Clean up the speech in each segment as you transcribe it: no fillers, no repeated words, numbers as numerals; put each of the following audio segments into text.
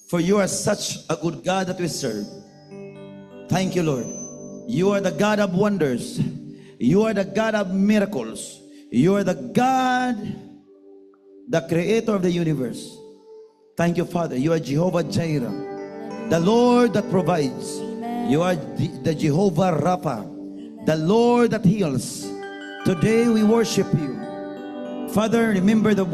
For you are such a good God that we serve. Thank you, Lord. You are the God of wonders. You are the God of miracles. You are the God, the creator of the universe. Thank you, Father. You are Jehovah Jireh, the Lord that provides. You are the Jehovah Rapha, the Lord that heals. Today we worship you. Father, remember the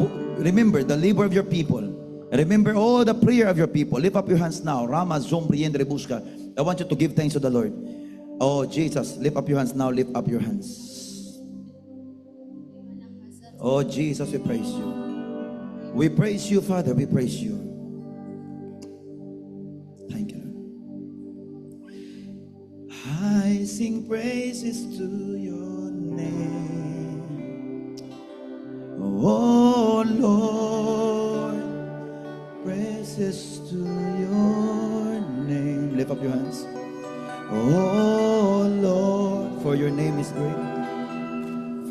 labor of your people. Remember all the prayer of your people. Lift up your hands now. Rama Zombri and Rebushka. I want you to give thanks to the Lord. Oh, Jesus, lift up your hands now. Lift up your hands. Oh, Jesus, we praise you. We praise you, Father. We praise you. Thank you, Lord. I sing praises to your name. Oh, Lord. Praises to your name. Lift up your hands. Oh, Lord. For your name is great.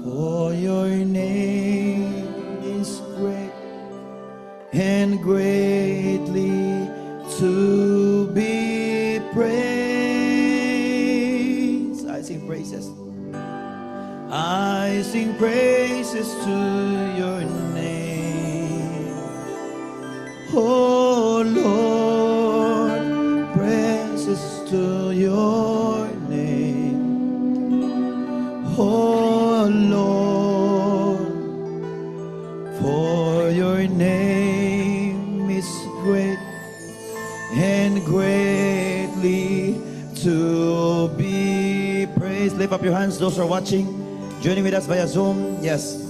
For your name is great and greatly to be praised. I sing praises. I sing praises to your name. Oh Lord, praises to your name. Oh Lord, for your name is great and greatly to be praised. Lift up your hands, those who are watching, joining with us via Zoom. Yes.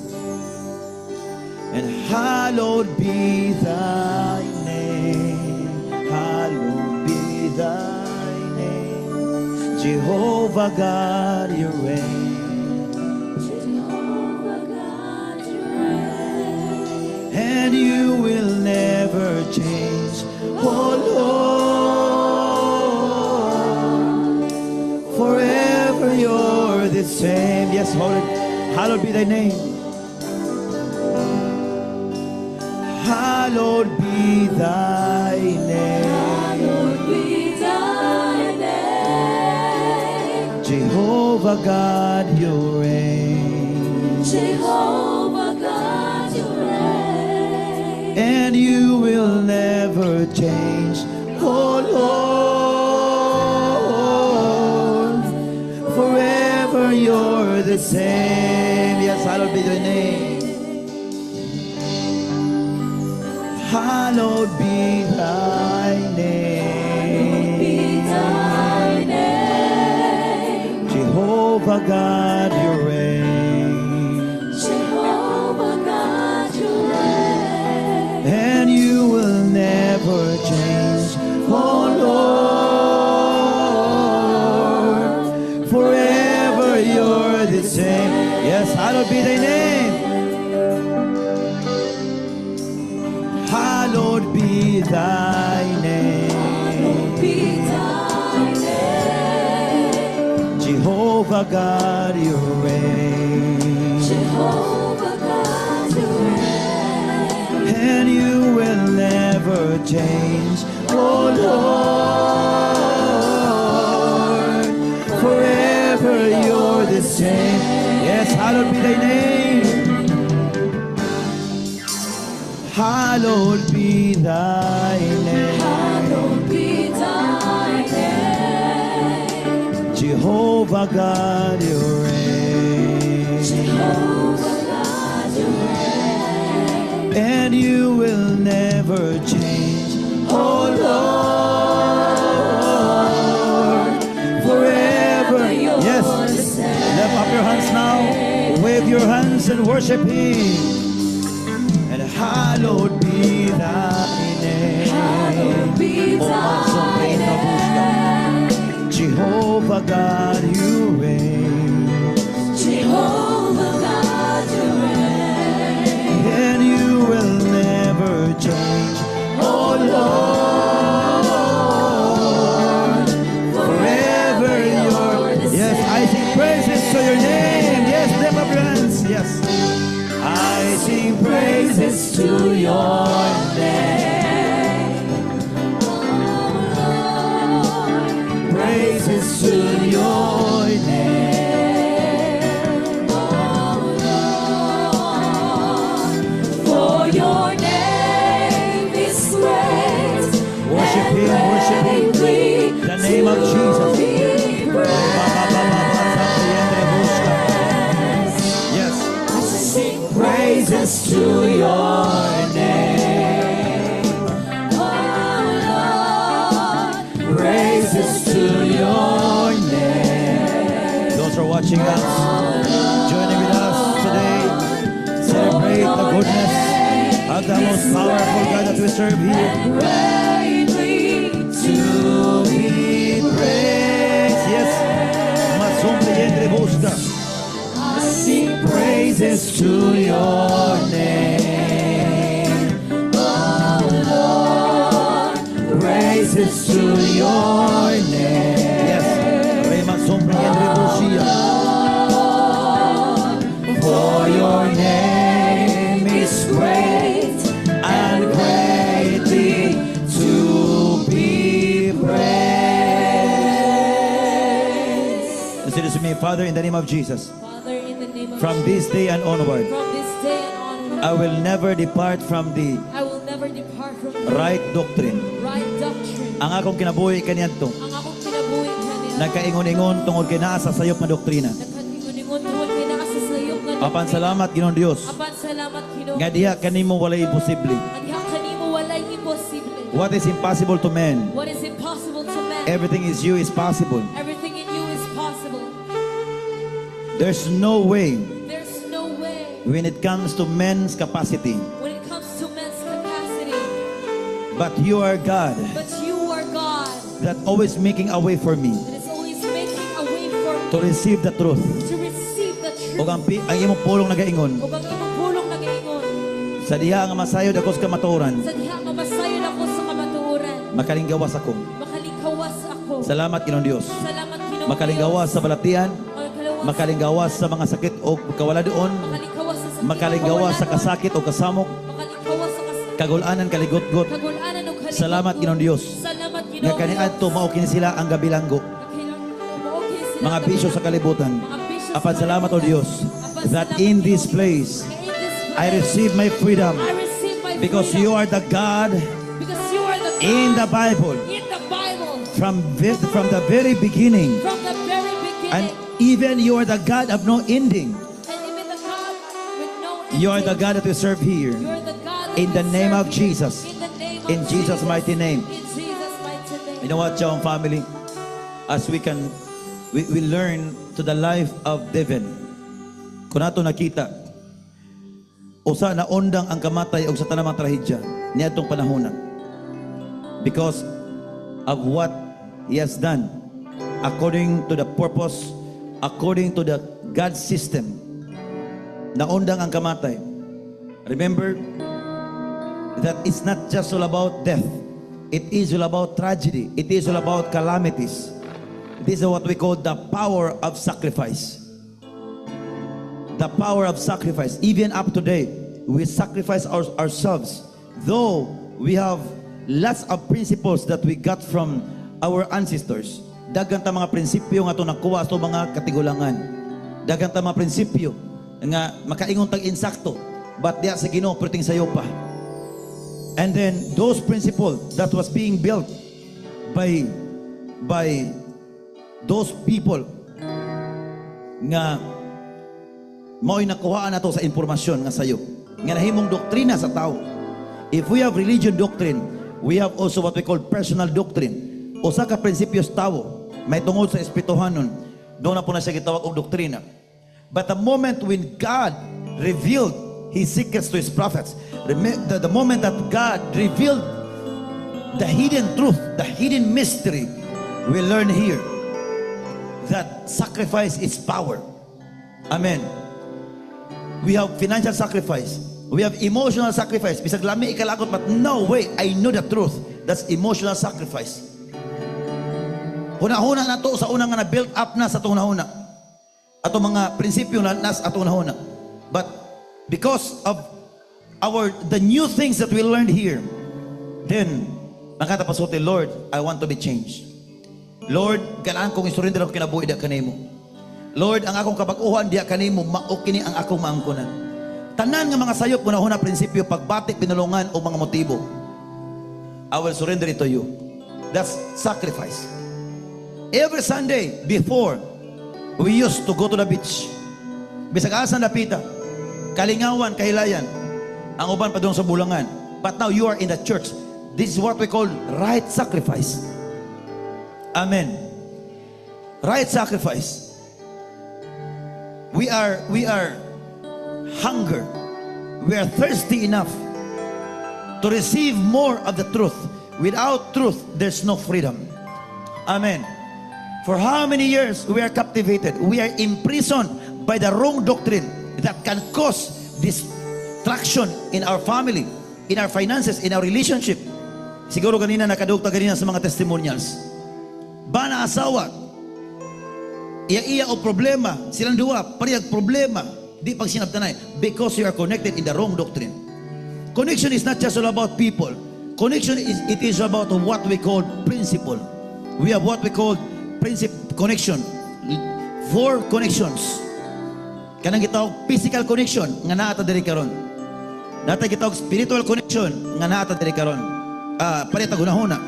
And hallowed be thy name. Hallowed be thy name. Jehovah God, you reign. And you will never change, oh Lord. Forever you're the same. Yes, hallowed be thy name. Hallowed be thy name. Hallowed be thy name. Jehovah God, you reign. Jehovah God, you reign. And you will never change, oh Lord. Forever you're the same. Yes, hallowed be thy name. Hallowed be thy name. Be thy name. Jehovah God, you reign. Jehovah God, you reign. And you will never change, oh Lord. Forever you're the same. Yes, hallowed be thy name. Hallowed be thy name. Hallowed be thy name. Jehovah God, you reign. Jehovah God, you reign. And you will never change, oh Lord. Forever you're the same. Yes, hallowed be thy name. Hallowed be thy name. Hallowed be thy name. Jehovah God, you reign. Jehovah God, you reign. And you will never change, oh Lord. Forever. Yes. Lift up your hands now. Wave your hands and worship Him. And hallowed be thy name. Hallowed be thy name. Jehovah God, you reign. Jehovah God, you reign. And you will never change, oh Lord. Forever you're. Yes, I sing praises to your name. Yes, lift up your hands. Yes. I sing praises to your name. of Jesus. be praised. Yes. I sing praises to your name. Oh Lord, praises to your name. Those who are watching us, joining with us today, celebrate the goodness of the most powerful God that we serve here. Greatly To be praised. Yes. Masumpliendre busca. I sing Praises to your name. oh Lord, Praises to your name. Yes. Rema sompliendre busia. For your name is great and greatly to be praised. Listen to me, Father, in the name of Jesus. Father, in the name of From this day and onward, from this day and onward, I will never depart from the I will never depart from the right doctrine. right doctrine. Ang akong kinabuhi kaniadto, Ang akong kinabuhi kanila. nagkaingon-ingon tungod kay naa sa sayop na doktrina. Nagkaningon tungod kay nakasasayop nga Apan salamat Ginoong Dios. Apan salamat Ginoo. Nga diha kanimo walay imposible. Ang diha kanimo walay imposible. What is impossible to man, What is impossible to man? everything is you is possible. Everything in you is possible. There's no way There's no way when it comes to men's capacity, when it comes to man's capacity, but you are God but you are God that always making a way for me that is always making a way for to me receive the truth. to receive the O truth. ang imong pulong nagaingon, O bang imong pulong nagaingon sa diha nga masayod ako sa kamatuoran, sa diha nga masayon ako sa kamatuoran, makalinggawas ako. makalingkawas ako. Salamat Ginoong Dios. Salamat Ginoo. Makalinggawas sa balatian, makalinggawas sa mga sakit o kawala doon, makalingkawas sa sakit, makalinggawas sa kasakit o kasamok, makalingkawas sa kasakit, kagulanan, kaligot-got. kagulanan o kaligod. Salamat Ginoong Dios. Salamat Ginoo. Nga kaniadto mao kini sila ang gabilanggo, mga bisyo sa kalibutan. Apan salamat o Dios that in this place I receive my freedom I receive my because freedom. you are the God Because you are the God in the Bible in the Bible from the very beginning, from the very beginning, and even you are the God of no ending. and even the God with no ending. You are the God that we serve here. You are the God In that the we name serve of here. Jesus. In the name of In Jesus' mighty name. In Jesus' mighty name. You know what, Chong family? As we learn to the life of David. Kung nato nakita, usa na undang ang kamatay og sa tanang mga trahedya niadtong panahon. Because of what he has done, according to the purpose, according to the God's system, naundang ang kamatay. Remember that it's not just all about death. It is all about tragedy. It is all about calamities. This is what we call the power of sacrifice. The power of sacrifice. Even up today, we sacrifice ourselves. Though we have lots of principles that we got from our ancestors. Daghang ta mga prinsipyo nga ito nakuha sa mga katigulangan. Daghang ta mga prinsipyo nga makaingon tag insakto. But diya sa Ginoo perting sayo pa. And then those principles that was being built by those people nga mao'y nakuhaan nato sa impormasyon nga sayo nga nahimong doktrina sa tao. If we have religion doctrine, we have also what we call personal doctrine. Usa ka prinsipyo sa tao may tungod sa espirituhanon, doon na po na siya gitawag og doktrina. But the moment when God revealed His secrets to His prophets, the moment that God revealed the hidden truth, the hidden mystery, we learn here that sacrifice is power. Amen. We have financial sacrifice. We have emotional sacrifice. Bisag lami ikalagot, but no way, I know the truth. That's emotional sacrifice. Hunahuna na to sa unang nga na-build up na sa tunahuna. Ato mga prinsipyo na nas atong nahuna. But because of the new things that we learned here, then makatapasote, Lord, I want to be changed. Lord, kailangan kong isurrender ako kinabuhi da kanimo. Lord, ang akong kabag-uhan diya kanimo, maukini ang akong maangkunan. Tanan nga mga sayop una-una prinsipyo, pagbatik, pinulungan o mga motibo, I will surrender it to you. That's sacrifice. Every Sunday before, we used to go to the beach. Bisag asan napita, Kalingawan, Kahilayan, ang uban pa doon sa Bulangan. But now you are in the church. This is what we call right sacrifice. Amen. Right sacrifice. We are hunger. We are thirsty enough to receive more of the truth. Without truth, there's no freedom. Amen. For how many years we are captivated? We are imprisoned by the wrong doctrine that can cause distraction in our family, in our finances, in our relationship. Siguro kanina nakadugta kanina sa mga testimonials. Bana asawa, iya o problema, silang duwa, parehag problema, di pag sinabtanay, because you are connected in the wrong doctrine. Connection is not just all about people. Connection it is about what we call principle. We have what we call connection. 4 connections. Kanang gitawag physical connection nga naa ta diri karon. Natay gitawag spiritual connection nga naa ta diri karon. Parita gunahuna.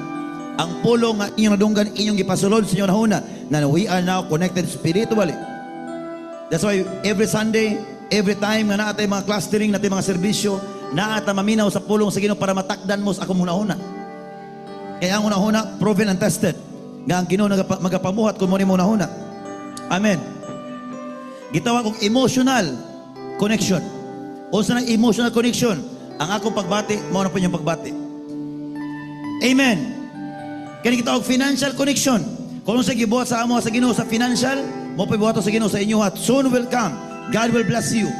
Ang pulo nga inyong nadunggan inyong gipasulod sa inyong nahuna na we are now connected spiritually. That's why every Sunday, every time nga naa tay mga clustering natay mga serbisyo, naa ta maminaw sa pulong sa Ginoo para matakdan mo sa akong hunahuna. Kaya ang hunahuna proven and tested. Nga ang Ginoo magapamuhat kung mo ni hunahuna. Amen. Gitawag og emotional connection. O sa nang emotional connection, ang akong pagbati, mao na po yung pagbati. Amen. Kani gitawag financial connection. Kung sa gibuhat sa amo sa Ginoo sa financial, mo pa buhaton sa Ginoo sa inyo at soon will come. God will bless you.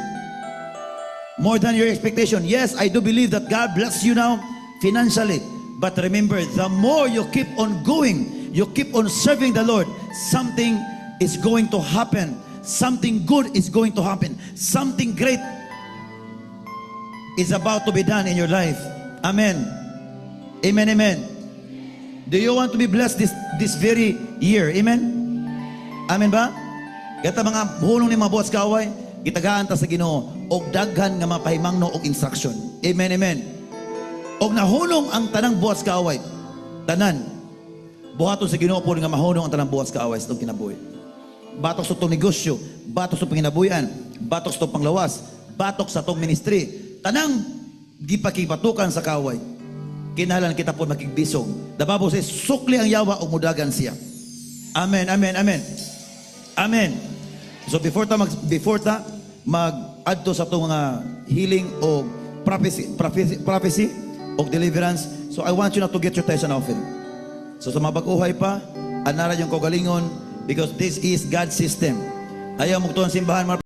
More than your expectation. Yes, I do believe that God bless you now financially. But remember, the more you keep on going, you keep on serving the Lord, something is going to happen. Something good is going to happen. Something great is about to be done in your life. Amen. Amen, amen. Do you want to be blessed this very year? Amen? Amen ba? Kata mga hulong ni mga buhat kaway, gitagaan ta sa Ginoo og daghan nga mapahimangno og instruction. Amen, amen. Og nahulong ang tanang buhat kaway, tanan buhaton sa Ginoo po nga mahulong ang tanang buhat kaway sa itong kinabuhi. Batok sa itong negosyo, batok sa panginabuyan, batok sa itong panglawas, batok sa itong ministry, tanang gipakipatukan sa kaway. Kinahanglan kita po makigbisog. The Bible says, sukli ang yawa o mudagan siya. Amen, amen, amen. Amen. So before ta mag-add to sa itong mga healing o prophecy o deliverance, so I want you not to get your tithes and offering. So sa mga baguhay pa, anara yung kaugalingon, because this is God's system. Ayaw mo ito ang simbahan,